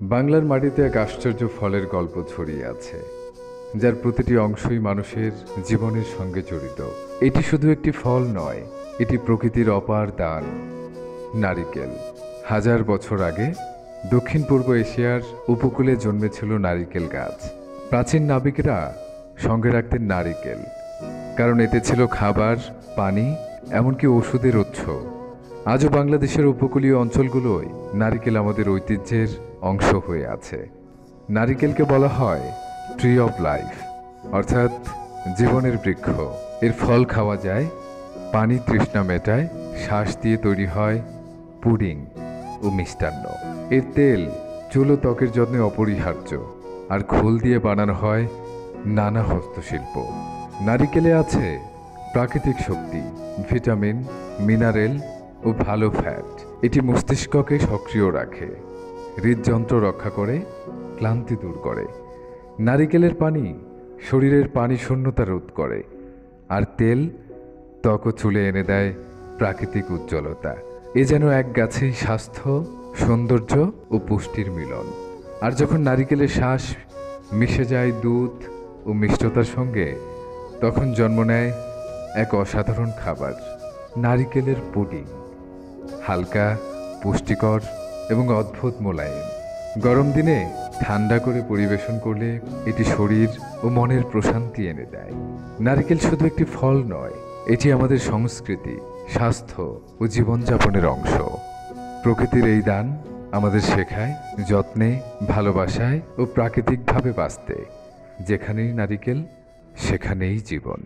বাংলার মাটিতে এক আশ্চর্য ফলের গল্প ছড়িয়ে আছে, যার প্রতিটি অংশই মানুষের জীবনের সঙ্গে জড়িত। এটি শুধু একটি ফল নয়, এটি প্রকৃতির অপার দান। নারিকেল। হাজার বছর আগে দক্ষিণ পূর্ব এশিয়ার উপকূলে জন্মেছিল নারিকেল গাছ। প্রাচীন নাবিকরা সঙ্গে রাখতেন নারিকেল, কারণ এতে ছিল খাবার, পানি, এমনকি ওষুধের উৎস। আজও বাংলাদেশের উপকূলীয় অঞ্চলগুলোয় নারিকেল আমাদের ঐতিহ্যের অংশ হয়ে আছে। নারিকেলকে বলা হয় ট্রি অফ লাইফ, অর্থাৎ জীবনের বৃক্ষ। এর ফল খাওয়া যায়, পানি তৃষ্ণা মেটায়, শ্বাস দিয়ে তৈরি হয় পুডিং ও মিষ্টান্ন। এর তেল চুল ও ত্বকের যত্নে অপরিহার্য, আর খোল দিয়ে বানানো হয় নানা হস্তশিল্প। নারিকেলে আছে প্রাকৃতিক শক্তি, ভিটামিন, মিনারেল ও ভালো ফ্যাট। এটি মস্তিষ্ককে সক্রিয় রাখে, হৃদযন্ত্র রক্ষা করে, ক্লান্তি দূর করে। নারিকেলের পানি শরীরের পানি শূন্যতা রোধ করে, আর তেল ত্বক ও চুলে এনে দেয় প্রাকৃতিক উজ্জ্বলতা। এ যেন এক গাছেই স্বাস্থ্য, সৌন্দর্য ও পুষ্টির মিলন। আর যখন নারিকেলের শ্বাস মিশে যায় দুধ ও মিষ্টতার সঙ্গে, তখন জন্ম নেয় এক অসাধারণ খাবার, নারিকেলের পুডিং। হালকা, পুষ্টিকর এবং অদ্ভুত মোলায়েম। গরম দিনে ঠান্ডা করে পরিবেশন করলে এটি শরীর ও মনের প্রশান্তি এনে দেয়। নারকেল শুধু একটি ফল নয়, এটি আমাদের সংস্কৃতি, স্বাস্থ্য ও জীবনযাপনের অংশ। প্রকৃতির এই দান আমাদের শেখায় যত্নে, ভালোবাসায় ও প্রাকৃতিকভাবে বাঁচতে। যেখানেই নারিকেল, সেখানেই জীবন।